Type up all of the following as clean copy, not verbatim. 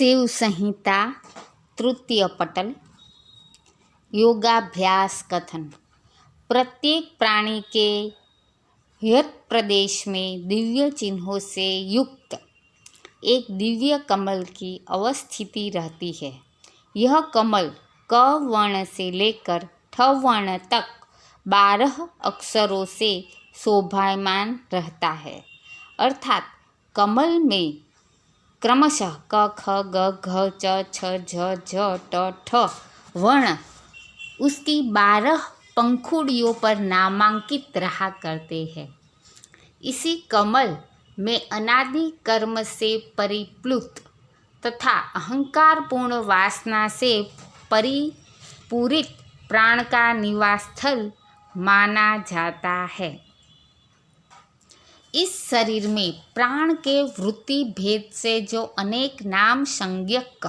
शिव संहिता तृतीय पटल। योगाभ्यास कथन। प्रत्येक प्राणी के हृत प्रदेश में दिव्य चिन्हों से युक्त एक दिव्य कमल की अवस्थिति रहती है। यह कमल क वर्ण से लेकर ठ वर्ण तक 12 अक्षरों से शोभायमान रहता है, अर्थात कमल में क्रमशः क ख ग घ च छ झ झ ट ठ वर्ण उसकी 12 पंखुड़ियों पर नामांकित रहा करते हैं। इसी कमल में अनादि कर्म से परिप्लुत तथा अहंकारपूर्ण वासना से परिपूरित प्राण का निवास स्थल माना जाता है। इस शरीर में प्राण के वृत्ति भेद से जो अनेक नाम संज्ञक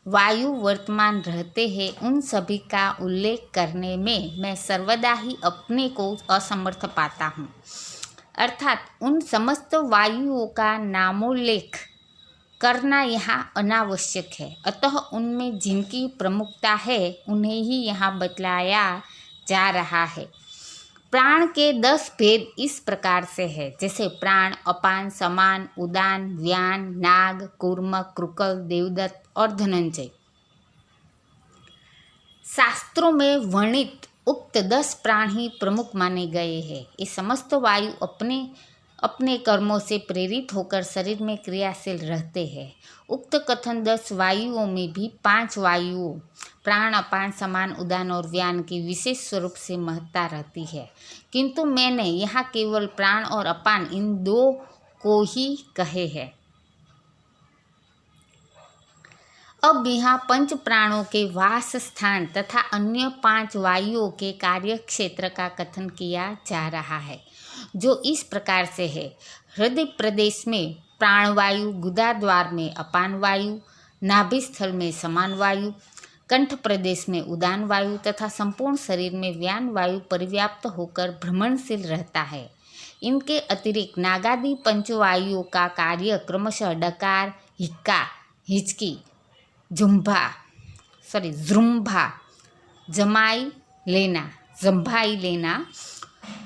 वायु वर्तमान रहते हैं, उन सभी का उल्लेख करने में मैं सर्वदा ही अपने को असमर्थ पाता हूँ, अर्थात उन समस्त वायुओं का नामोल्लेख करना यहाँ अनावश्यक है। अतः उनमें जिनकी प्रमुखता है उन्हें ही यहाँ बतलाया जा रहा है। प्राण के 10 भेद इस प्रकार से है, जैसे प्राण, अपान, समान, उदान, व्यान, नाग, कूर्म, कृकल, देवदत्त और धनंजय। शास्त्रों में वर्णित उक्त 10 प्राण ही प्रमुख माने गए हैं। ये समस्त वायु अपने अपने कर्मों से प्रेरित होकर शरीर में क्रियाशील रहते हैं। उक्त कथन 10 वायुओं में भी 5 वायुओं प्राण, अपान, समान, उदान और व्यान की विशेष स्वरूप से महत्ता रहती है, किंतु मैंने यहाँ केवल प्राण और अपान इन 2 को ही कहे हैं। अब यहाँ 5 प्राणों के वास स्थान तथा अन्य 5 वायुओं के कार्य क्षेत्र का कथन किया जा रहा है, जो इस प्रकार से है। हृदय प्रदेश में प्राणवायु, गुदा द्वार में अपान वायु, नाभि स्थल में समान वायु, कंठ प्रदेश में उदान वायु तथा संपूर्ण शरीर में व्यान वायु परिव्याप्त होकर भ्रमणशील रहता है। इनके अतिरिक्त नागादि पंचवायुओं का कार्य क्रमशः डकार, हिक्का, हिचकी, जृंभा, जम्भाई लेना,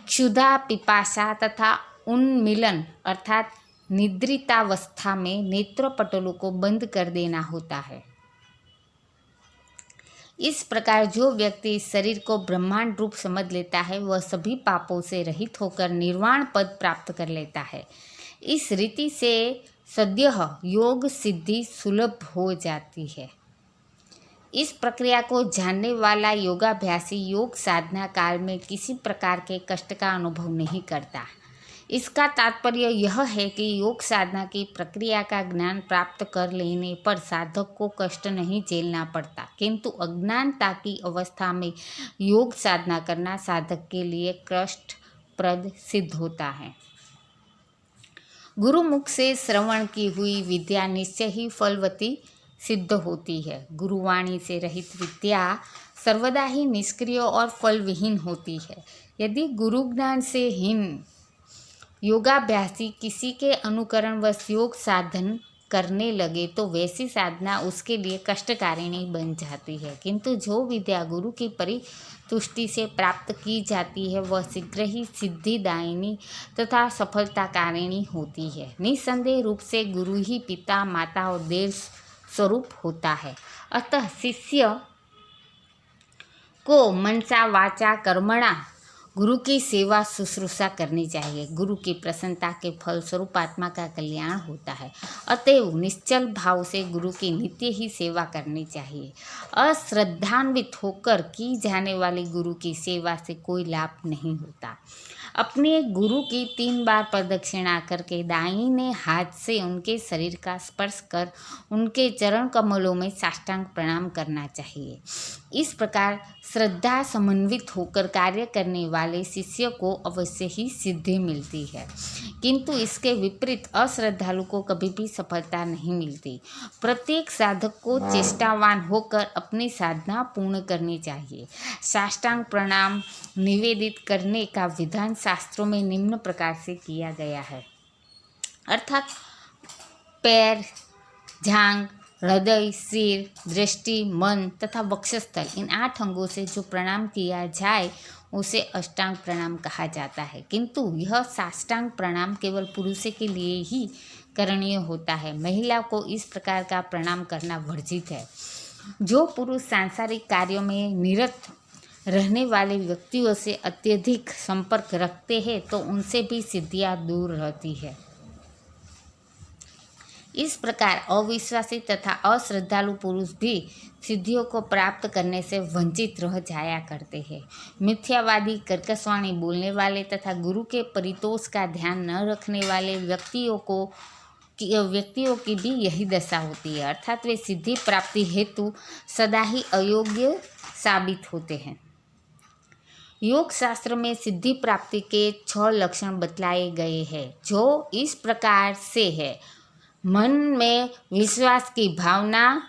क्षुधा, पिपासा तथा उन्मीलन अर्थात निद्रितावस्था में नेत्र पटलों को बंद कर देना होता है। इस प्रकार जो व्यक्ति इस शरीर को ब्रह्मांड रूप समझ लेता है, वह सभी पापों से रहित होकर निर्वाण पद प्राप्त कर लेता है। इस रीति से सद्यः योग सिद्धि सुलभ हो जाती है। इस प्रक्रिया को जानने वाला योगाभ्यासी योग साधना काल में किसी प्रकार के कष्ट का अनुभव नहीं करता। इसका तात्पर्य यह है कि योग साधना की प्रक्रिया का ज्ञान प्राप्त कर लेने पर साधक को कष्ट नहीं झेलना पड़ता, किंतु अज्ञानता की अवस्था में योग साधना करना साधक के लिए कष्टप्रद सिद्ध होता है। गुरुमुख से श्रवण की हुई विद्या निश्चय ही फलवती सिद्ध होती है। गुरुवाणी से रहित विद्या सर्वदा ही निष्क्रिय और फलविहीन होती है। यदि गुरु ज्ञान से हीन योगाभ्यासी किसी के अनुकरणवश योग साधन करने लगे तो वैसी साधना उसके लिए कष्टकारिणी बन जाती है, किंतु जो विद्या गुरु की परितुष्टि से प्राप्त की जाती है वह शीघ्र ही सिद्धिदायिनी तथा सफलताकारिणी होती है। निसंदेह रूप से गुरु ही पिता, माता और देव स्वरूप होता है। अतः शिष्य को मनसा वाचा कर्मणा गुरु की सेवा शुश्रूषा करनी चाहिए। गुरु की प्रसन्नता के फलस्वरूप आत्मा का कल्याण होता है। अतएव निश्चल भाव से गुरु की नित्य ही सेवा करनी चाहिए। अश्रद्धान्वित होकर की जाने वाली गुरु की सेवा से कोई लाभ नहीं होता। अपने गुरु की 3 बार प्रदक्षिणा करके दाहिने हाथ से उनके शरीर का स्पर्श कर उनके चरण कमलों में साष्टांग प्रणाम करना चाहिए। इस प्रकार श्रद्धा समन्वित होकर कार्य करने वाले शिष्य को अवश्य ही सिद्धि मिलती है, किंतु इसके विपरीत अश्रद्धालु को कभी भी सफलता नहीं मिलती। प्रत्येक साधक को चेष्टावान होकर अपनी साधना पूर्ण करनी चाहिए। साष्टांग प्रणाम निवेदित करने का विधान शास्त्रों में निम्न प्रकार से किया गया है, अर्थात पैर, जांघ, हृदय, सिर, दृष्टि, मन तथा वक्षस्थल, इन 8 अंगों से जो प्रणाम किया जाए उसे अष्टांग प्रणाम कहा जाता है। किंतु यह साष्टांग प्रणाम केवल पुरुषों के लिए ही करणीय होता है। महिला को इस प्रकार का प्रणाम करना वर्जित है। जो पुरुष सांसारिक कार्यों में निरत रहने वाले व्यक्तियों से अत्यधिक संपर्क रखते हैं तो उनसे भी सिद्धियां दूर रहती है। इस प्रकार अविश्वासी तथा अश्रद्धालु पुरुष भी सिद्धियों को प्राप्त करने से वंचित रह जाया करते हैं। मिथ्यावादी, कर्कशवाणी बोलने वाले तथा गुरु के परितोष का ध्यान न रखने वाले व्यक्तियों की भी यही दशा होती है, अर्थात वे सिद्धि प्राप्ति हेतु सदा ही अयोग्य साबित होते हैं। योग शास्त्र में सिद्धि प्राप्ति के 6 लक्षण बतलाए गए हैं, जो इस प्रकार से है। मन में विश्वास की भावना,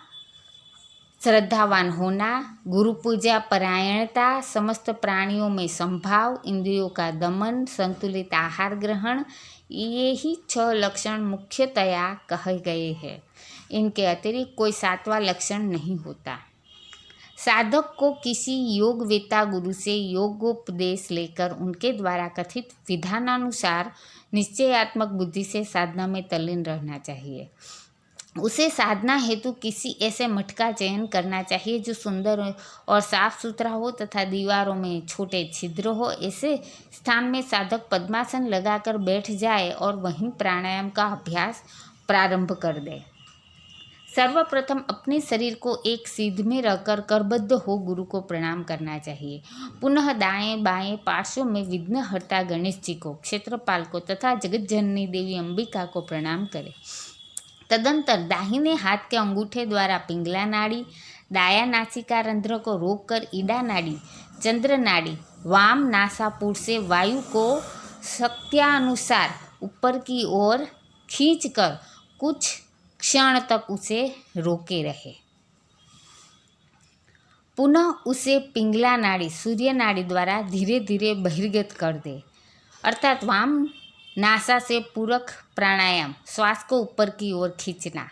श्रद्धावान होना, गुरु पूजा परायणता, समस्त प्राणियों में संभाव, इंद्रियों का दमन, संतुलित आहार ग्रहण, ये ही 6 लक्षण मुख्यतया कहे गए हैं। इनके अतिरिक्त कोई 7वां लक्षण नहीं होता। साधक को किसी योगवेत्ता गुरु से योगोपदेश लेकर उनके द्वारा कथित विधानानुसार निश्चयात्मक बुद्धि से साधना में तल्लीन रहना चाहिए। उसे साधना हेतु किसी ऐसे मठ का चयन करना चाहिए जो सुंदर और साफ सुथरा हो तथा दीवारों में छोटे छिद्र हो। ऐसे स्थान में साधक पद्मासन लगाकर बैठ जाए और वहीं प्राणायाम का अभ्यास प्रारंभ कर दे। सर्वप्रथम अपने शरीर को एक सीध में रखकर करबद्ध हो गुरु को प्रणाम करना चाहिए। पुनः दाएं बाएं पार्श्व में विघ्नहर्ता गणेश जी को, क्षेत्रपाल को तथा जगतजननी देवी अंबिका को प्रणाम करें। तदंतर दाहिने हाथ के अंगूठे द्वारा पिंगला नाड़ी, दाया नासिका रंध्र को रोककर ईडा नाड़ी, चंद्र नाड़ी, वाम नासापुर से वायु को शक्त्यानुसार ऊपर की ओर खींचकर कुछ क्षण तक उसे रोके रहे। पुनः उसे पिंगला नाड़ी, सूर्य नाड़ी द्वारा धीरे धीरे बहिर्गत कर दे, अर्थात वाम नासा से पूरक प्राणायाम, श्वास को ऊपर की ओर खींचना।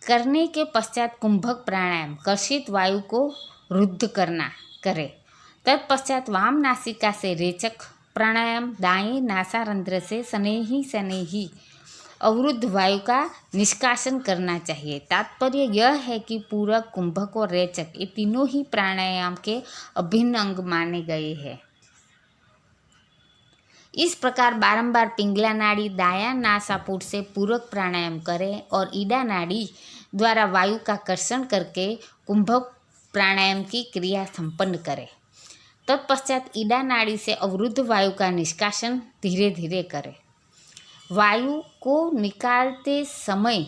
करने के पश्चात कुंभक प्राणायाम, कर्षित वायु को रुद्ध करना करे। तत्पश्चात वाम नासिका से रेचक प्राणायाम, दाएं नासारंध्र से शनैही अवरुद्ध वायु का निष्कासन करना चाहिए। तात्पर्य यह है कि पूरक, कुंभक और रेचक ये तीनों ही प्राणायाम के अभिन्न अंग माने गए हैं। इस प्रकार बारंबार पिंगला नाड़ी, दाया नासापुर से पूरक प्राणायाम करें और ईडा नाड़ी द्वारा वायु का कर्षण करके कुंभक प्राणायाम की क्रिया संपन्न करें। तत्पश्चात ईडा नाड़ी से अवरुद्ध वायु का निष्कासन धीरे धीरे करें। वायु को निकालते समय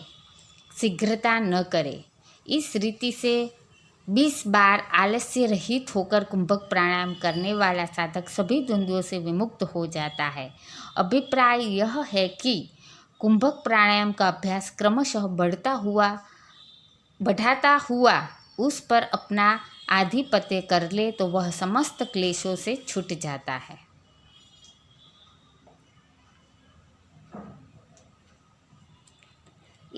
शीघ्रता न करें। इस रीति से 20 बार आलस्य रहित होकर कुंभक प्राणायाम करने वाला साधक सभी द्वंद्वों से विमुक्त हो जाता है। अभिप्राय यह है कि कुंभक प्राणायाम का अभ्यास क्रमशः बढ़ाता हुआ उस पर अपना आधिपत्य कर ले तो वह समस्त क्लेशों से छूट जाता है।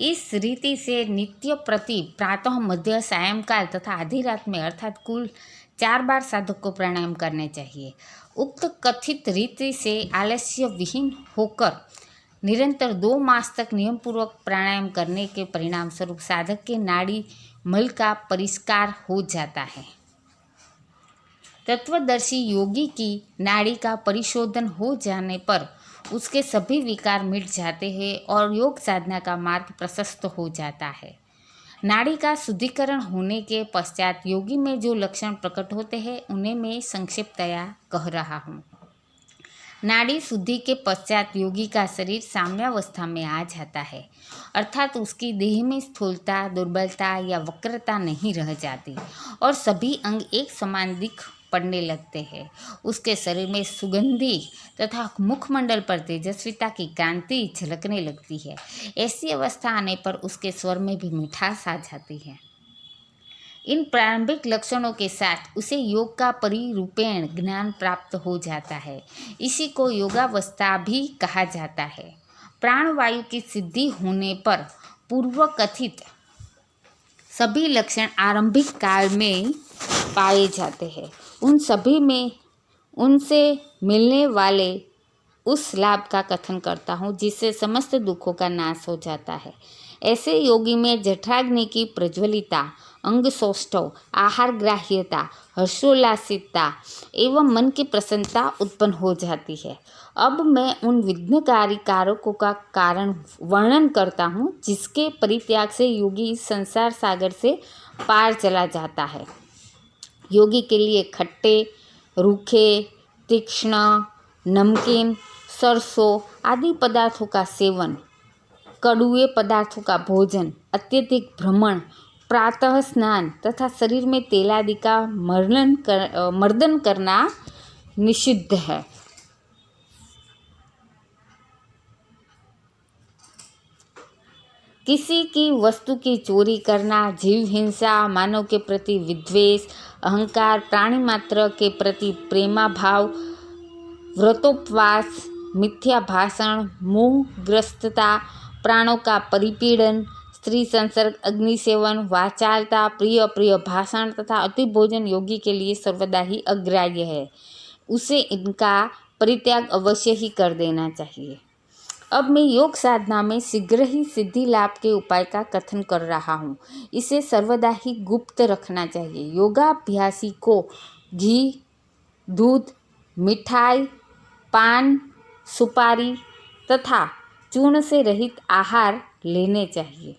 इस रीति से नित्य प्रति प्रातः, मध्य, सायंकाल तथा आधी रात में अर्थात कुल 4 बार साधक को प्राणायाम करने चाहिए। उक्त कथित रीति से आलस्य विहीन होकर निरंतर 2 मास तक नियमपूर्वक प्राणायाम करने के परिणाम स्वरूप साधक के नाड़ी मल का परिष्कार हो जाता है। तत्वदर्शी योगी की नाड़ी का परिशोधन हो जाने पर उसके सभी विकार मिट जाते हैं और योग साधना का मार्ग प्रशस्त हो जाता है। नाड़ी का शुद्धिकरण होने के पश्चात योगी में जो लक्षण प्रकट होते हैं उन्हें मैं संक्षिप्तया कह रहा हूँ। नाड़ी शुद्धि के पश्चात योगी का शरीर साम्यावस्था में आ जाता है, अर्थात उसकी देह में स्थूलता, दुर्बलता या वक्रता नहीं रह जाती और सभी अंग एक समान दिख पड़ने लगते हैं। उसके शरीर में सुगंधी तथा मुखमंडल पर तेजस्विता की कांति झलकने लगती है। ऐसी अवस्था आने पर उसके स्वर में भी मिठास आ जाती है। इन प्रारंभिक लक्षणों के साथ उसे योग का परिरूपेण ज्ञान प्राप्त हो जाता है। इसी को योगावस्था भी कहा जाता है। प्राणवायु की सिद्धि होने पर पूर्व कथित सभी लक्षण आरंभिक काल में पाए जाते हैं। उन सभी में उनसे मिलने वाले उस लाभ का कथन करता हूँ जिससे समस्त दुखों का नाश हो जाता है। ऐसे योगी में जठराग्नि की प्रज्वलिता, अंग सौष्ठव, आहार ग्राह्यता, हर्षोल्लासितता एवं मन की प्रसन्नता उत्पन्न हो जाती है। अब मैं उन विघ्नकारी कारकों का कारण वर्णन करता हूँ जिसके परित्याग से योगी इस संसार सागर से पार चला जाता है। योगी के लिए खट्टे, रूखे, तीक्ष्ण, नमकीन, सरसों आदि पदार्थों का सेवन, कड़ुए पदार्थों का भोजन, अत्यधिक भ्रमण, प्रातः स्नान तथा शरीर में तेल आदि का मर्दन करना निषिद्ध है। किसी की वस्तु की चोरी करना, जीव हिंसा, मानव के प्रति विद्वेष, अहंकार, प्राणी मात्र के प्रति प्रेमाभाव, व्रतोपवास, मिथ्या भाषण, मोहग्रस्तता, प्राणों का परिपीड़न, स्त्री संसर्ग, अग्निसेवन, वाचालता, प्रिय अप्रिय भाषण तथा अति भोजन योगी के लिए सर्वदा ही अग्राह्य है। उसे इनका परित्याग अवश्य ही कर देना चाहिए। अब मैं योग साधना में शीघ्र ही सिद्धि लाभ के उपाय का कथन कर रहा हूँ। इसे सर्वदा ही गुप्त रखना चाहिए। योगाभ्यासी को घी, दूध, मिठाई, पान, सुपारी तथा चूर्ण से रहित आहार लेने चाहिए।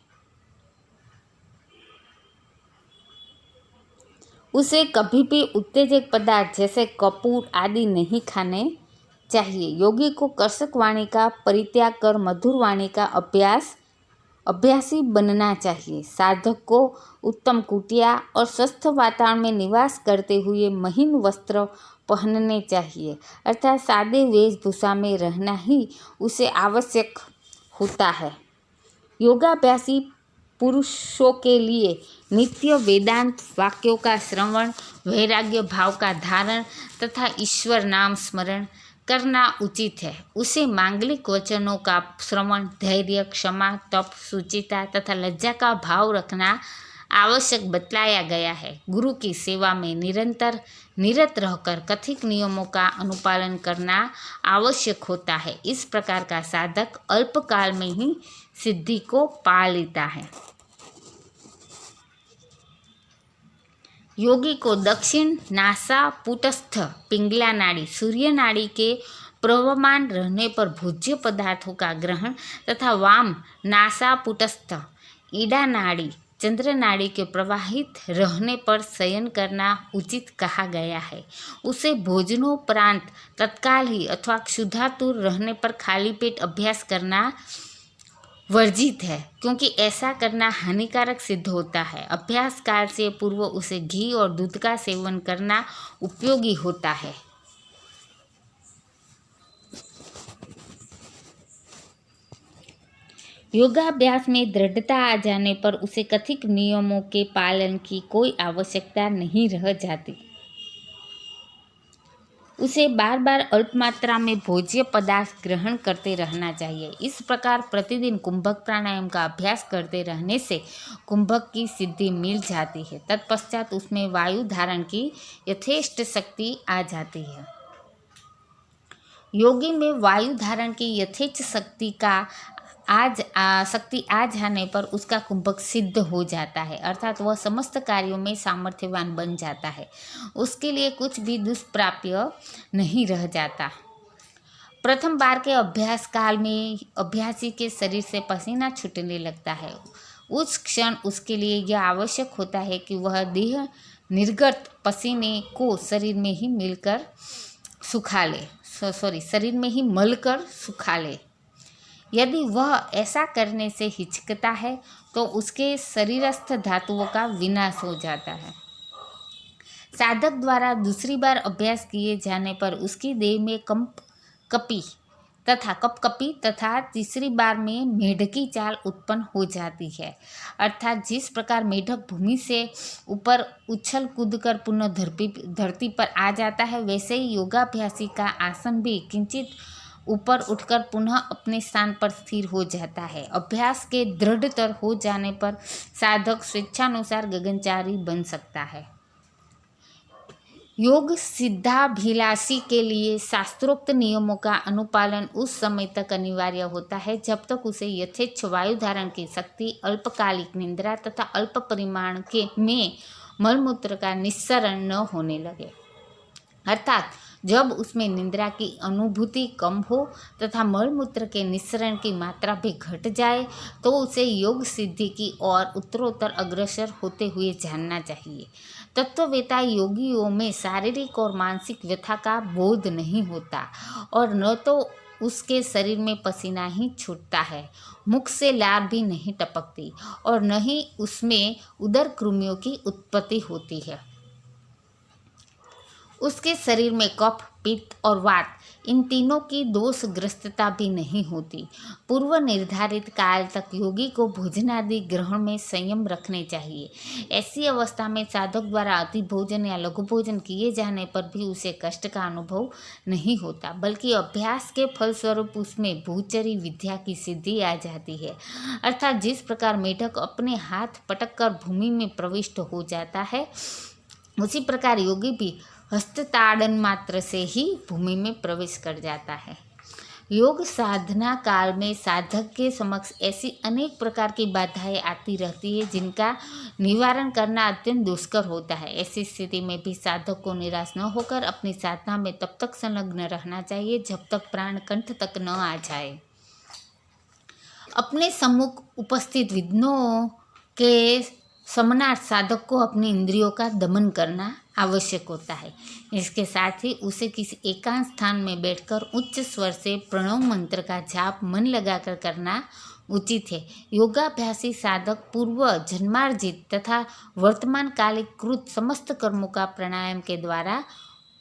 उसे कभी भी उत्तेजक पदार्थ जैसे कपूर आदि नहीं खाने चाहिए। योगी को कर्षक वाणी का परित्याग कर मधुर वाणी का अभ्यासी बनना चाहिए। साधक को उत्तम कुटिया और स्वस्थ वातावरण में निवास करते हुए महीन वस्त्र पहनने चाहिए, अर्थात सादे वेशभूषा में रहना ही उसे आवश्यक होता है। योगाभ्यासी पुरुषों के लिए नित्य वेदांत वाक्यों का श्रवण, वैराग्य भाव का धारण तथा ईश्वर नाम स्मरण करना उचित है। उसे मांगलिक वचनों का श्रवण, धैर्य, क्षमा, तप, सुचिता तथा लज्जा का भाव रखना आवश्यक बतलाया गया है। गुरु की सेवा में निरंतर निरत रहकर कथित नियमों का अनुपालन करना आवश्यक होता है। इस प्रकार का साधक अल्पकाल में ही सिद्धि को पा लेता है। योगी को दक्षिण नासापुटस्थ पिंगला नाड़ी, सूर्य नाड़ी के प्रवमान रहने पर भोज्य पदार्थों का ग्रहण तथा वाम नासापुटस्थ ईडा नाड़ी, चंद्र नाड़ी के प्रवाहित रहने पर शयन करना उचित कहा गया है। उसे भोजनोपरांत तत्काल ही अथवा क्षुधातुर रहने पर खाली पेट अभ्यास करना वर्जित है, क्योंकि ऐसा करना हानिकारक सिद्ध होता है। अभ्यास काल से पूर्व उसे घी और दूध का सेवन करना उपयोगी होता है। योगाभ्यास में दृढ़ता आ जाने पर उसे कथित नियमों के पालन की कोई आवश्यकता नहीं रह जाती। उसे बार बार अल्प मात्रा में भोज्य पदार्थ ग्रहण करते रहना चाहिए। इस प्रकार प्रतिदिन कुंभक प्राणायाम का अभ्यास करते रहने से कुंभक की सिद्धि मिल जाती है। तत्पश्चात उसमें वायु धारण की यथेष्ट शक्ति आ जाती है। योगी में वायु धारण की यथेष्ट शक्ति आ जाने पर उसका कुंभक सिद्ध हो जाता है, अर्थात वह समस्त कार्यों में सामर्थ्यवान बन जाता है। उसके लिए कुछ भी दुष्प्राप्य नहीं रह जाता। प्रथम बार के अभ्यास काल में अभ्यासी के शरीर से पसीना छूटने लगता है। उस क्षण उसके लिए यह आवश्यक होता है कि वह देह निर्गत पसीने को शरीर में ही मलकर सुखा ले। यदि वह ऐसा करने से हिचकता है तो उसके शरीरस्थ धातुओं का विनाश हो जाता है। साधक द्वारा दूसरी बार अभ्यास किए जाने पर उसकी देह में कपकपी तथा तीसरी बार में मेढकी चाल उत्पन्न हो जाती है, अर्थात जिस प्रकार मेढक भूमि से ऊपर उछल कूद कर पुनः धरती पर आ जाता है, वैसे ही योगाभ्यासी का आसन भी किंचित ऊपर उठकर पुनः अपने स्थान पर स्थिर हो जाता है। अभ्यास के दृढ़तर हो जाने पर साधक स्वेच्छानुसार गगनचारी बन सकता है। योग सिद्धाभिलाषी के लिए शास्त्रोक्त नियमों का अनुपालन उस समय तक अनिवार्य होता है जब तक उसे यथेच्छ वायु धारण की शक्ति, अल्पकालिक निद्रा तथा अल्प परिमाण के में मलमूत्र का निस्सरण न होने लगे। अर्थात जब उसमें निद्रा की अनुभूति कम हो तथा मलमूत्र के निस्सरण की मात्रा भी घट जाए तो उसे योग सिद्धि की ओर उत्तरोत्तर अग्रसर होते हुए जानना चाहिए। तत्ववेता योगियों में शारीरिक और मानसिक व्यथा का बोध नहीं होता और न तो उसके शरीर में पसीना ही छूटता है, मुख से लार भी नहीं टपकती और न ही उसमें उदर कृमियों की उत्पत्ति होती है। उसके शरीर में कफ, पित्त और वात इन तीनों की दोषग्रस्तता भी नहीं होती। पूर्व निर्धारित काल तक योगी को भोजनादि ग्रहण में संयम रखने चाहिए। ऐसी अवस्था में साधक द्वारा अति भोजन या लघु भोजन किए जाने पर भी उसे कष्ट का अनुभव नहीं होता, बल्कि अभ्यास के फलस्वरूप उसमें भूचरी विद्या की सिद्धि आ जाती है। अर्थात जिस प्रकार मेढक अपने हाथ पटक कर भूमि में प्रविष्ट हो जाता है, उसी प्रकार योगी भी हस्तताड़न मात्र से ही भूमि में प्रवेश कर जाता है। योग साधना काल में साधक के समक्ष ऐसी अनेक प्रकार की बाधाएं आती रहती है जिनका निवारण करना अत्यंत दुष्कर होता है। ऐसी स्थिति में भी साधक को निराश न होकर अपनी साधना में तब तक संलग्न रहना चाहिए जब तक प्राण कंठ तक न आ जाए। अपने सम्मुख उपस्थित विघ्नों के समनार्थ साधक को अपनी इंद्रियों का दमन करना आवश्यक होता है। इसके साथ ही उसे किसी एकांत स्थान में बैठकर उच्च स्वर से प्रणव मंत्र का जाप मन लगाकर करना उचित है। योगाभ्यासी साधक पूर्व जन्मार्जित तथा वर्तमान कालिक कृत समस्त कर्मों का प्राणायाम के द्वारा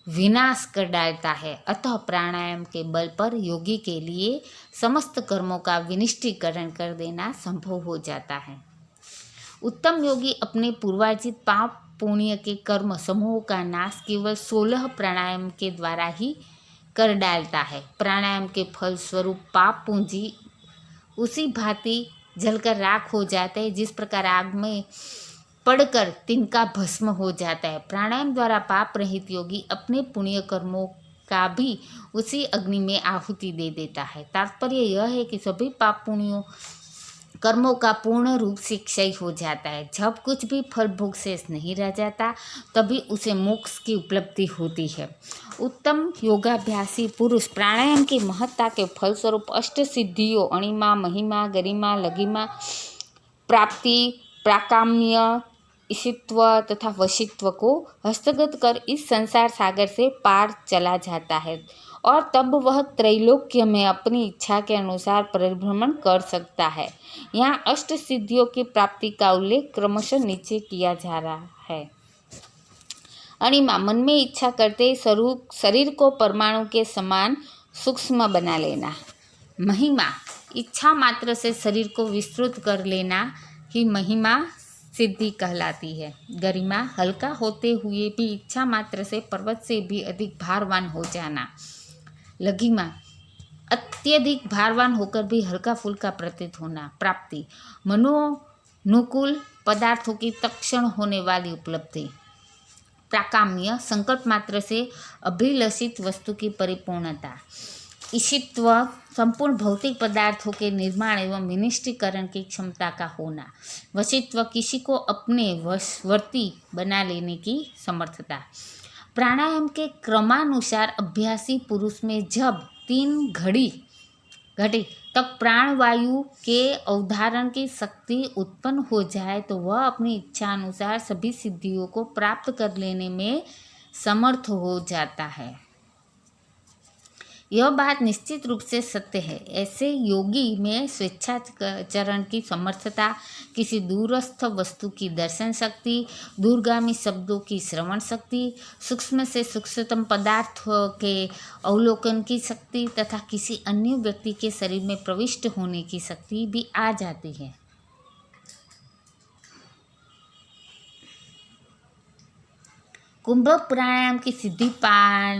विनाश कर डालता है। अतः प्राणायाम के बल पर योगी के लिए समस्त कर्मों का विनिष्टीकरण कर देना संभव हो जाता है। उत्तम योगी अपने पूर्वार्जित पाप पुण्य के कर्म समूह का नाश केवल 16 प्राणायाम के द्वारा ही कर डालता है। प्राणायाम के फल स्वरूप पाप पूंजी उसी भांति जलकर राख हो जाते हैं जिस प्रकार आग में पड़कर तिनका भस्म हो जाता है। प्राणायाम द्वारा पाप रहित योगी अपने पुण्य कर्मों का भी उसी अग्नि में आहुति दे देता है। तात्पर्य यह है कि सभी पाप पुण्यों कर्मों का पूर्ण रूप से क्षय हो जाता है। जब कुछ भी फल भोग शेष नहीं रह जाता तभी उसे मोक्ष की उपलब्धि होती है। उत्तम योगाभ्यासी पुरुष प्राणायाम की महत्ता के फलस्वरूप अष्ट सिद्धियों अणिमा, महिमा, गरिमा, लघिमा, प्राप्ति, प्राकाम्य, ईशित्व तथा वशित्व को हस्तगत कर इस संसार सागर से पार चला जाता है और तब वह त्रैलोक्य में अपनी इच्छा के अनुसार परिभ्रमण कर सकता है। यहाँ अष्ट सिद्धियों की प्राप्ति का उल्लेख क्रमशः नीचे किया जा रहा है। अणिमा, मन में इच्छा करते स्वरूप शरीर को परमाणु के समान सूक्ष्म बना लेना। महिमा, इच्छा मात्र से शरीर को विस्तृत कर लेना ही महिमा सिद्धि कहलाती है। गरिमा, हल्का होते हुए भी इच्छा मात्र से पर्वत से भी अधिक भारवान हो जाना। लघिमा, अत्यधिक भारवान होकर भी हल्का फुल्का प्रतीत होना। प्राप्ति, मनोनुकूल पदार्थों की तत्क्षण होने वाली उपलब्धि। प्राकाम्य, संकल्प मात्र से अभिलषित वस्तु की परिपूर्णता। ईशित्व, संपूर्ण भौतिक पदार्थों के निर्माण एवं विनिष्टीकरण की क्षमता का होना। वशित्व, किसी को अपने वशवर्ती बना लेने की समर्थता। प्राणायाम के क्रमानुसार अभ्यासी पुरुष में जब 3 घड़ी तक प्राणवायु के अवधारण की शक्ति उत्पन्न हो जाए तो वह अपनी इच्छा अनुसार सभी सिद्धियों को प्राप्त कर लेने में समर्थ हो जाता है। यह बात निश्चित रूप से सत्य है। ऐसे योगी में स्वेच्छाचरण की समर्थता, किसी दूरस्थ वस्तु की दर्शन शक्ति, दूरगामी शब्दों की श्रवण शक्ति, सूक्ष्म से सूक्ष्मतम पदार्थ के अवलोकन की शक्ति तथा किसी अन्य व्यक्ति के शरीर में प्रविष्ट होने की शक्ति भी आ जाती है। कुंभक प्राणायाम की सिद्धि पा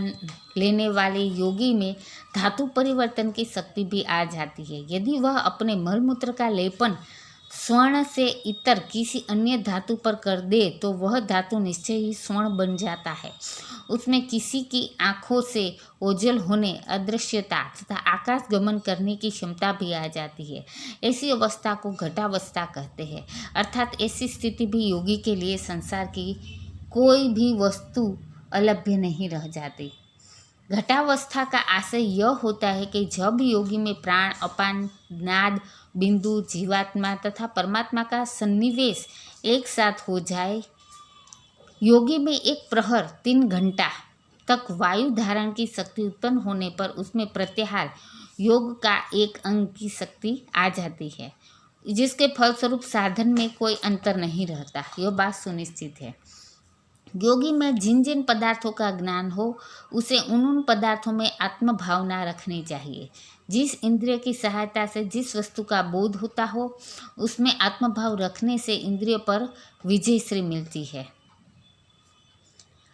लेने वाले योगी में धातु परिवर्तन की शक्ति भी आ जाती है। यदि वह अपने मलमूत्र का लेपन स्वर्ण से इतर किसी अन्य धातु पर कर दे तो वह धातु निश्चय ही स्वर्ण बन जाता है। उसमें किसी की आँखों से ओझल होने, अदृश्यता तथा आकाश गमन करने की क्षमता भी आ जाती है। ऐसी अवस्था को घटावस्था कहते हैं। अर्थात ऐसी स्थिति भी योगी के लिए संसार की कोई भी वस्तु अलभ्य नहीं रह जाती। घटावस्था का आशय यह होता है कि जब योगी में प्राण, अपान, नाद, बिंदु, जीवात्मा तथा परमात्मा का सन्निवेश एक साथ हो जाए। योगी में एक प्रहर 3 घंटा तक वायु धारण की शक्ति उत्पन्न होने पर उसमें प्रत्याहार योग का एक अंग की शक्ति आ जाती है, जिसके फलस्वरूप साधन में कोई अंतर नहीं रहता। यह बात सुनिश्चित है। योगी में जिन जिन पदार्थों का ज्ञान हो उसे उन पदार्थों में आत्मभावना रखनी चाहिए। जिस इंद्रिय की सहायता से जिस वस्तु का बोध होता हो उसमें आत्मभाव रखने से इंद्रिय पर विजयश्री मिलती है।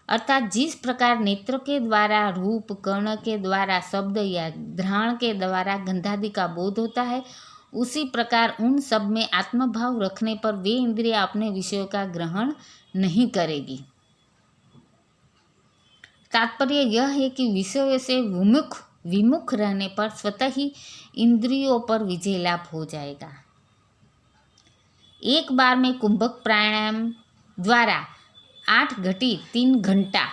अर्थात जिस प्रकार नेत्र के द्वारा रूप, कर्ण के द्वारा शब्द या घ्राण के द्वारा गंधादि का बोध होता है, उसी प्रकार उन सब में आत्मभाव रखने पर वे इंद्रियां अपने विषयों का ग्रहण नहीं करेगी। तात्पर्य यह है कि विषयों से विमुख रहने पर स्वतः ही इंद्रियों पर विजय लाभ हो जाएगा। एक बार में कुंभक प्राणायाम द्वारा 8 घटी 3 घंटा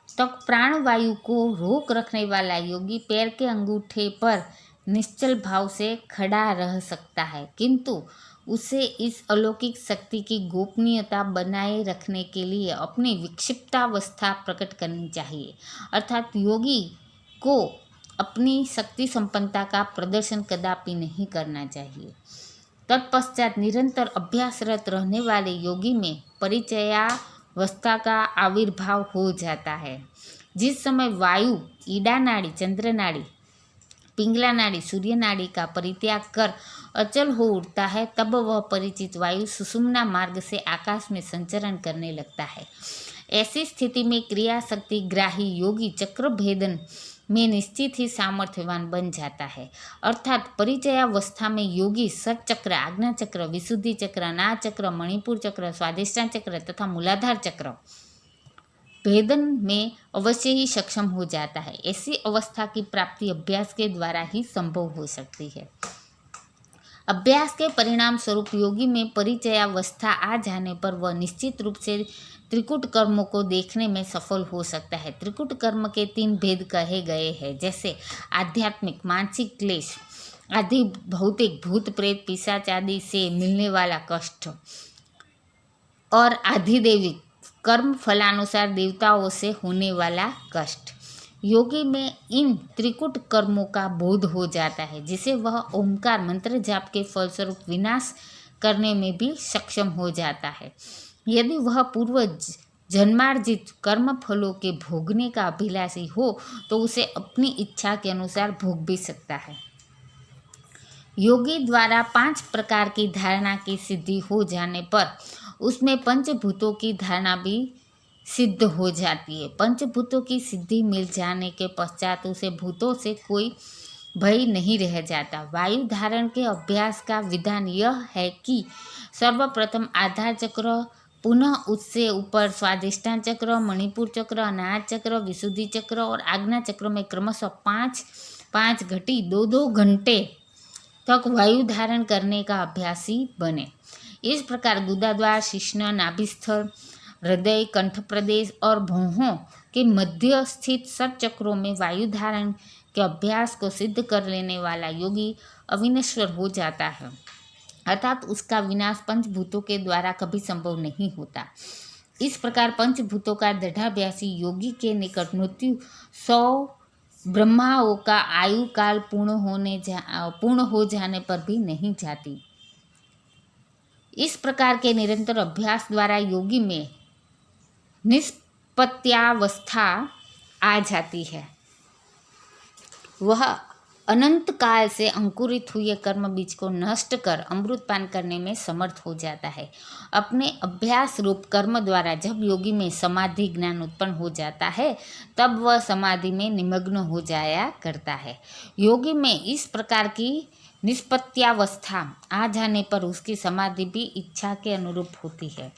तक प्राणवायु को रोक रखने वाला योगी पैर के अंगूठे पर निश्चल भाव से खड़ा रह सकता है, किंतु उसे इस अलौकिक शक्ति की गोपनीयता बनाए रखने के लिए अपनी विक्षिप्तावस्था प्रकट करनी चाहिए। अर्थात योगी को अपनी शक्ति संपन्नता का प्रदर्शन कदापि नहीं करना चाहिए। तत्पश्चात निरंतर अभ्यासरत रहने वाले योगी में परिचयावस्था का आविर्भाव हो जाता है। जिस समय वायु ईडा नाड़ी, चंद्र नाड़ी, पिंगला नाड़ी, सूर्य नाड़ी का परित्याग कर अचल हो उठता है, तब वह परिचित वायु सुषुम्ना मार्ग से आकाश में संचरण करने लगता है। ऐसी स्थिति में क्रिया शक्ति ग्राही योगी चक्र भेदन में निश्चित ही सामर्थ्यवान बन जाता है। अर्थात परिचयावस्था में योगी षट चक्र, आज्ञा चक्र, विशुद्धि चक्र, नाद चक्र, मणिपुर चक्र, स्वादिष्टान चक्र तथा मूलाधार चक्र भेदन में अवश्य ही सक्षम हो जाता है। ऐसी अवस्था की प्राप्ति अभ्यास के द्वारा ही संभव हो सकती है। अभ्यास के परिणाम स्वरूप योगी में परिचयावस्था आ जाने पर वह निश्चित रूप से त्रिकुट कर्मों को देखने में सफल हो सकता है। त्रिकुट कर्म के 3 भेद कहे गए हैं, जैसे आध्यात्मिक, मानसिक क्लेश आदि, भौतिक भूत प्रेत पिशाच आदि से मिलने वाला कष्ट, और आधिदैविक कर्म फलानुसार देवताओं से होने वाला कष्ट। योगी में इन त्रिकुट कर्मों का बोध हो जाता है, जिसे वह ओंकार मंत्र जाप के फलस्वरूप विनाश करने में भी सक्षम हो जाता है। यदि वह पूर्व जन्मार्जित कर्म फलों के भोगने का अभिलाषी हो तो उसे अपनी इच्छा के अनुसार भोग भी सकता है। योगी द्वारा 5 प्रकार की धारणा की सिद्धि हो जाने पर उसमें पंचभूतों की धारणा भी सिद्ध हो जाती है। पंचभूतों की सिद्धि मिल जाने के पश्चात उसे भूतों से कोई भय नहीं रह जाता। वायु धारण के अभ्यास का विधान यह है कि सर्वप्रथम आधार चक्र, पुनः उससे ऊपर स्वादिष्टान चक्र, मणिपुर चक्र, अनाहत चक्र, विशुद्धि चक्र और आज्ञा चक्र में क्रमशः 5 घटी 2 घंटे तक वायु धारण करने का अभ्यासी बने। इस प्रकार गुदाद्वार, शिश्न, नाभिस्थल, हृदय, कंठ प्रदेश और भौहों के मध्य स्थित 7 चक्रों में वायु धारण के अभ्यास को सिद्ध कर लेने वाला योगी अविनश्वर हो जाता है। अर्थात उसका विनाश पंचभूतों के द्वारा कभी संभव नहीं होता। इस प्रकार पंचभूतों का दृढ़ाभ्यासी योगी के निकट मृत्यु 100 ब्रह्माओं का आयु काल पूर्ण हो जाने पर भी नहीं जाती। इस प्रकार के निरंतर अभ्यास द्वारा योगी में निष्पत्यावस्था आ जाती है। वह अनंत काल से अंकुरित हुए कर्म बीज को नष्ट कर अमृत पान करने में समर्थ हो जाता है। अपने अभ्यास रूप कर्म द्वारा जब योगी में समाधि ज्ञान उत्पन्न हो जाता है तब वह समाधि में निमग्न हो जाया करता है। योगी में इस प्रकार की निष्पत्यावस्था आ जाने पर उसकी समाधि भी इच्छा के अनुरूप होती है।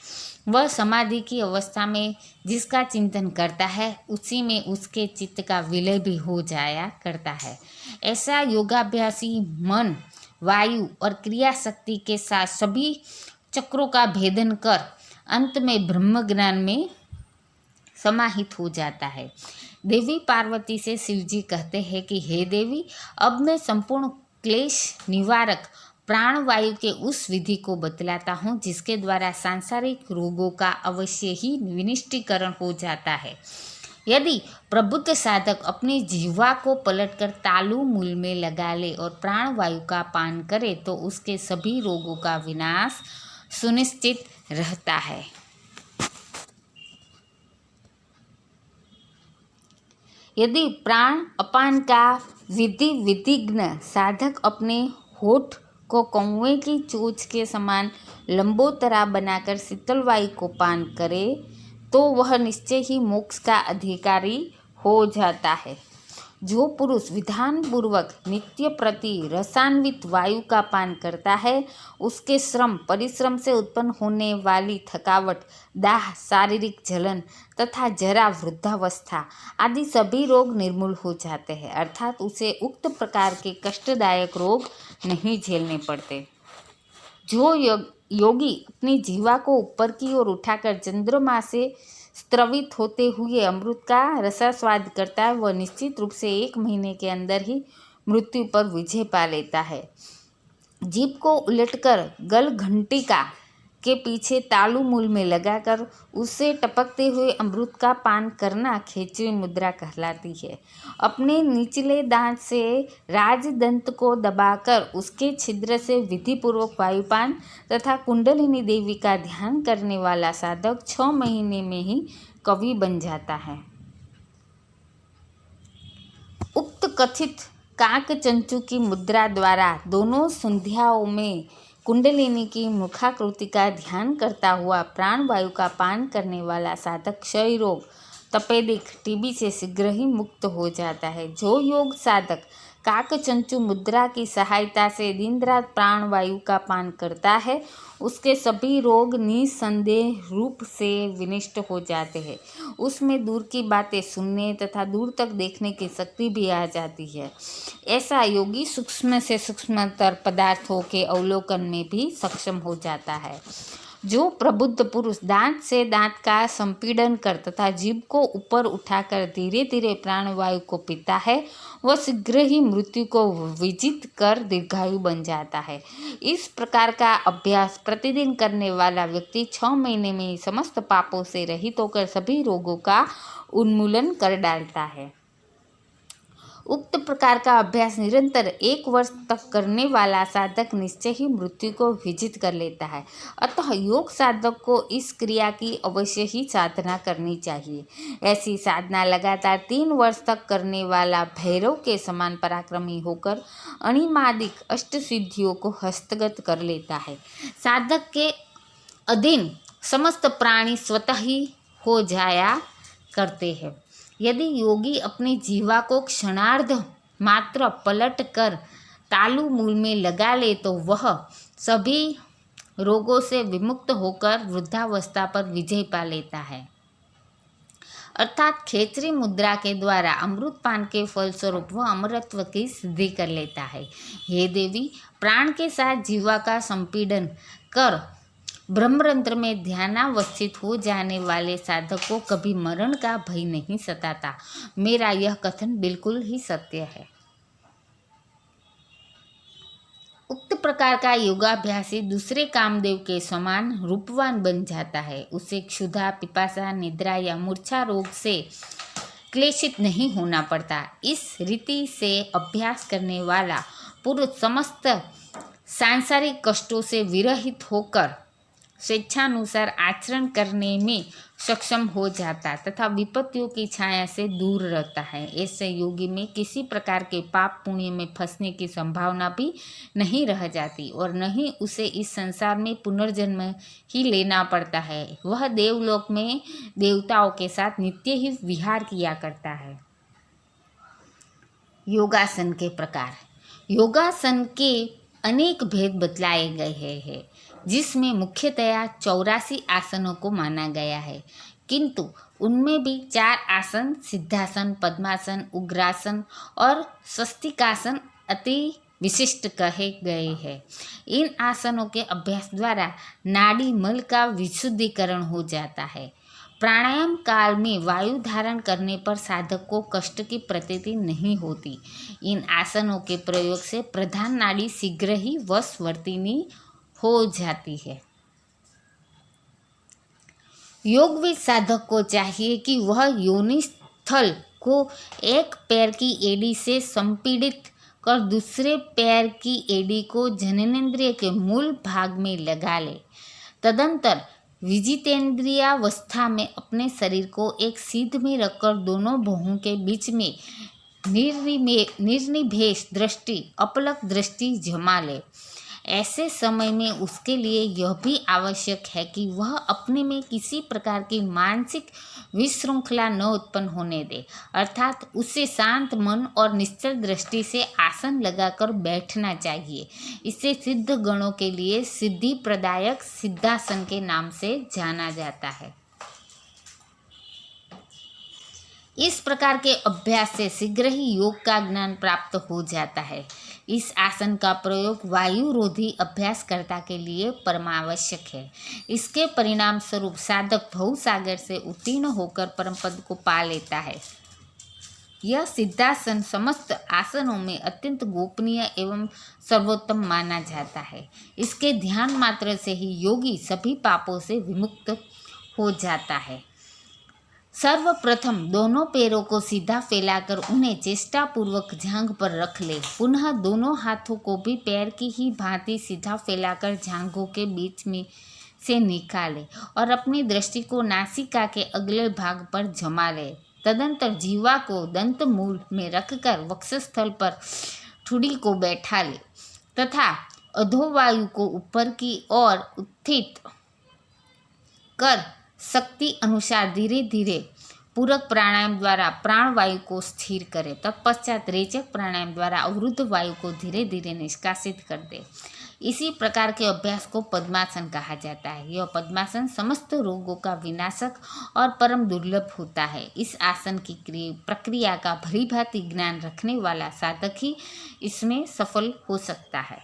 वह समाधि की अवस्था में जिसका चिंतन करता है उसी में उसके चित्त का विलय भी हो जाया करता है। ऐसा योगाभ्यासी मन वायु और क्रिया शक्ति के साथ सभी चक्रों का भेदन कर अंत में ब्रह्म ज्ञान में समाहित हो जाता है। देवी पार्वती से शिवजी कहते हैं कि हे देवी, अब मैं संपूर्ण क्लेश निवारक प्राणवायु के उस विधि को बतलाता हूँ जिसके द्वारा सांसारिक रोगों का अवश्य ही विनिष्टीकरण हो जाता है। यदि प्रबुद्ध साधक अपनी जिह्वा को पलटकर तालु मूल में लगा ले और प्राणवायु का पान करे तो उसके सभी रोगों का विनाश सुनिश्चित रहता है। यदि प्राण अपान का विधिज्ञ साधक अपने होठ को कौवे की चोंच के समान लंबोतरा बनाकर शीतल वायु को पान करे तो वह निश्चय ही मोक्ष का अधिकारी हो जाता है। जो पुरुष विधान पूर्वक नित्य प्रति रसान्वित वायु का पान करता है उसके श्रम परिश्रम से उत्पन्न होने वाली थकावट, दाह, शारीरिक जलन तथा जरा, वृद्धावस्था आदि सभी रोग निर्मूल हो जाते हैं, अर्थात उसे उक्त प्रकार के कष्टदायक रोग नहीं झेलने पड़ते। जो योगी अपनी जीवा को ऊपर की ओर उठाकर चंद्रमा से स्त्रवित होते हुए अमृत का रसास्वाद करता है वह निश्चित रूप से 1 महीने के अंदर ही मृत्यु पर विजय पा लेता है। जीभ को उलटकर गल घंटिका के पीछे तालु मूल में लगाकर उससे टपकते हुए अमृत का पान करना खेचरी मुद्रा कहलाती है। अपने निचले दांत से राजदंत को दबाकर उसके छिद्र से विधिपूर्वक वायुपान तथा कुंडलिनी देवी का ध्यान करने वाला साधक 6 महीने में ही कवि बन जाता है। उक्त कथित काक चंचू की मुद्रा द्वारा दोनों संध्याओं में कुंडलिनी की मुखाकृति का ध्यान करता हुआ प्राणवायु का पान करने वाला साधक क्षय रोग, तपेदिक, टीबी से शीघ्र ही मुक्त हो जाता है। जो योग साधक काकचंचू मुद्रा की सहायता से दिन रात प्राणवायु का पान करता है उसके सभी रोग निसंदेह रूप से विनिष्ट हो जाते हैं। उसमें दूर की बातें सुनने तथा दूर तक देखने की शक्ति भी आ जाती है। ऐसा योगी सूक्ष्म से सूक्ष्मतर पदार्थों के अवलोकन में भी सक्षम हो जाता है। जो प्रबुद्ध पुरुष दांत से दांत का संपीड़न कर तथा जीभ को ऊपर उठाकर धीरे धीरे प्राणवायु को पीता है वह शीघ्र ही मृत्यु को विजित कर दीर्घायु बन जाता है। इस प्रकार का अभ्यास प्रतिदिन करने वाला व्यक्ति 6 महीने में ही समस्त पापों से रहित होकर सभी रोगों का उन्मूलन कर डालता है। उक्त प्रकार का अभ्यास निरंतर 1 वर्ष तक करने वाला साधक निश्चय ही मृत्यु को विजित कर लेता है। अतः योग साधक को इस क्रिया की अवश्य ही साधना करनी चाहिए। ऐसी साधना लगातार 3 वर्ष तक करने वाला भैरव के समान पराक्रमी होकर अणिमादिक अष्टसिद्धियों को हस्तगत कर लेता है। साधक के अधीन समस्त प्राणी स्वतः ही हो जाया करते हैं। यदि योगी अपनी जीवा को क्षणार्ध मात्र पलट कर तालु मूल में लगा ले तो वह सभी रोगों से विमुक्त होकर वृद्धावस्था पर विजय पा लेता है। अर्थात खेचरी मुद्रा के द्वारा अमृत पान के फलस्वरूप वह अमरत्व की सिद्धि कर लेता है। हे देवी, प्राण के साथ जीवा का संपीड़न कर ब्रह्मरंध्र में ध्यानावस्थित हो जाने वाले साधक को कभी मरण का भय नहीं सताता। मेरा यह कथन बिल्कुल ही सत्य है। उक्त प्रकार का योगाभ्यासी दूसरे कामदेव के समान रूपवान बन जाता है। उसे क्षुधा, पिपासा, निद्रा या मूर्छा रोग से क्लेशित नहीं होना पड़ता। इस रीति से अभ्यास करने वाला पुरुष समस्त सांसारिक कष्टों से विरहित होकर स्वेच्छानुसार आचरण करने में सक्षम हो जाता तथा विपत्तियों की छाया से दूर रहता है। ऐसे योगी में किसी प्रकार के पाप पुण्य में फंसने की संभावना भी नहीं रह जाती और न ही उसे इस संसार में पुनर्जन्म ही लेना पड़ता है। वह देवलोक में देवताओं के साथ नित्य ही विहार किया करता है। योगासन के प्रकार। योगासन के अनेक भेद बतलाए गए हैं, जिसमें मुख्यतया 84 आसनों को माना गया है, किंतु उनमें भी 4 आसन सिद्धासन, पद्मासन, उग्रासन और स्वस्तिकासन अति विशिष्ट कहे गए हैं। इन आसनों के अभ्यास द्वारा नाड़ी मल का विशुद्धिकरण हो जाता है। प्राणायाम काल में वायु धारण करने पर साधक को कष्ट की प्रतीति नहीं होती। इन आसनों के प्रयोग से प्रधान नाड़ी शीघ्र ही वशवर्तिनी हो जाती है। योगविद साधक को चाहिए कि वह योनि स्थल को एक पैर की एड़ी से संपीड़ित कर दूसरे पैर की एड़ी को जननेंद्रिय के मूल भाग में लगा ले। तदंतर विजितेंद्रियावस्था में अपने शरीर को एक सीध में रखकर दोनों भौहों के बीच में निर्निमेष दृष्टि, अपलक दृष्टि जमा ले। ऐसे समय में उसके लिए यह भी आवश्यक है कि वह अपने में किसी प्रकार की मानसिक विशृंखला न उत्पन्न होने दे, अर्थात उसे शांत मन और निश्चल दृष्टि से आसन लगाकर बैठना चाहिए। इसे सिद्ध गणों के लिए सिद्धि प्रदायक सिद्धासन के नाम से जाना जाता है। इस प्रकार के अभ्यास से शीघ्र ही योग का ज्ञान प्राप्त हो जाता है। इस आसन का प्रयोग वायुरोधी अभ्यासकर्ता के लिए परमावश्यक है। इसके परिणाम स्वरूप साधक भवसागर से उत्तीर्ण होकर परमपद को पा लेता है। यह सिद्धासन समस्त आसनों में अत्यंत गोपनीय एवं सर्वोत्तम माना जाता है। इसके ध्यान मात्र से ही योगी सभी पापों से विमुक्त हो जाता है। सर्वप्रथम दोनों पैरों को सीधा फैलाकर उन्हें चेष्टापूर्वक जांघ पर रख ले। पुनः दोनों हाथों को भी पैर की ही भांति सीधा फैलाकर जांघों के बीच में से निकाले और अपनी दृष्टि को नासिका के अगले भाग पर जमा ले। तदंतर जीवा को दंत मूल में रखकर वक्षस्थल पर ठुड़ी को बैठा ले तथा अधोवायु को ऊपर की ओर उत्थित कर शक्ति अनुसार धीरे धीरे पूरक प्राणायाम द्वारा प्राणवायु को स्थिर करे। तत्पश्चात रेचक प्राणायाम द्वारा अवरुद्ध वायु को धीरे धीरे निष्कासित कर दे। इसी प्रकार के अभ्यास को पद्मासन कहा जाता है। यह पद्मासन समस्त रोगों का विनाशक और परम दुर्लभ होता है। इस आसन की प्रक्रिया का भली भांति ज्ञान रखने वाला साधक ही इसमें सफल हो सकता है।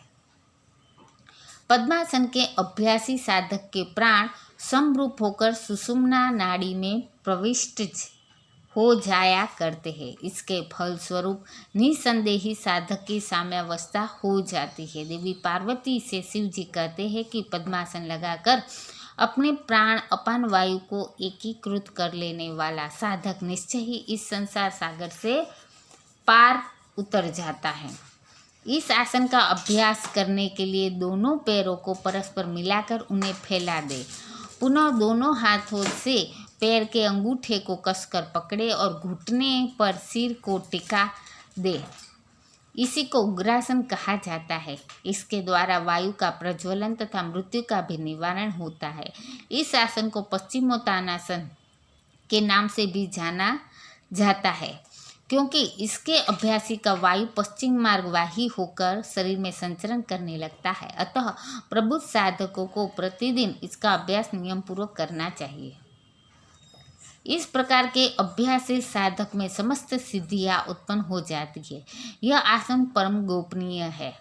पद्मासन के अभ्यासी साधक के प्राण समरूप होकर सुषुम्ना नाड़ी में प्रविष्ट हो जाया करते हैं। इसके फलस्वरूप निसंदेही साधक की साम्यावस्था हो जाती है। देवी पार्वती से शिव जी कहते हैं कि पद्मासन लगाकर अपने प्राण अपान वायु को एकीकृत कर लेने वाला साधक निश्चय ही इस संसार सागर से पार उतर जाता है। इस आसन का अभ्यास करने के लिए दोनों पैरों को परस्पर मिलाकर उन्हें फैला दे। पुनः दोनों हाथों से पैर के अंगूठे को कसकर पकड़े और घुटने पर सिर को टिका दे। इसी को उग्रासन कहा जाता है। इसके द्वारा वायु का प्रज्वलन तथा मृत्यु का भी निवारण होता है। इस आसन को पश्चिमोत्तानासन के नाम से भी जाना जाता है, क्योंकि इसके अभ्यासी का वायु पश्चिम मार्गवाही होकर शरीर में संचरण करने लगता है। अतः प्रबुद्ध साधकों को प्रतिदिन इसका अभ्यास नियम पूर्वक करना चाहिए। इस प्रकार के अभ्यास से साधक में समस्त सिद्धियां उत्पन्न हो जाती है। यह आसन परम गोपनीय है।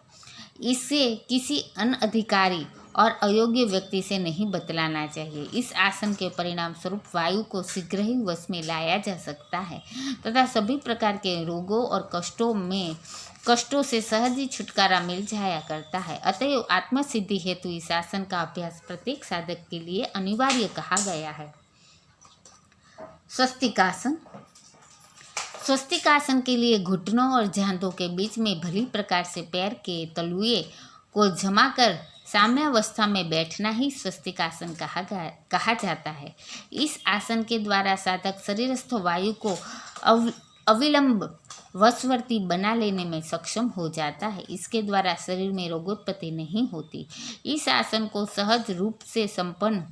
इसे किसी अनधिकारी और अयोग्य व्यक्ति से नहीं बतलाना चाहिए। इस आसन के परिणाम स्वरूप वायु को शीघ्र ही वश में लाया जा सकता है तथा सभी प्रकार के रोगों और कष्टों से सहज ही छुटकारा मिल जाया करता है। अतएव आत्मसिद्धि हेतु इस आसन का अभ्यास प्रत्येक साधक के लिए अनिवार्य कहा गया है। स्वस्तिकासन। स्वस्तिकासन के लिए घुटनों और जांघों के बीच में भली प्रकार से पैर के तलुए को जमा कर साम्यावस्था में बैठना ही स्वस्तिकासन कहा जाता है। इस आसन के द्वारा साधक शरीरस्थ वायु को अविलंब वशवर्ती बना लेने में सक्षम हो जाता है। इसके द्वारा शरीर में रोगोत्पत्ति नहीं होती। इस आसन को सहज रूप से संपन्न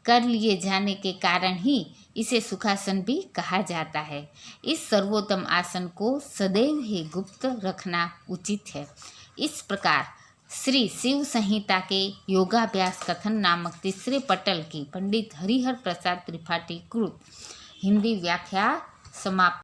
कर लिए जाने के कारण ही इसे सुखासन भी कहा जाता है। इस सर्वोत्तम आसन को सदैव ही गुप्त रखना उचित है। इस प्रकार श्री शिव संहिता के योगाभ्यास कथन नामक तीसरे पटल की पंडित हरिहर प्रसाद त्रिपाठी कृत हिंदी व्याख्या समाप्त।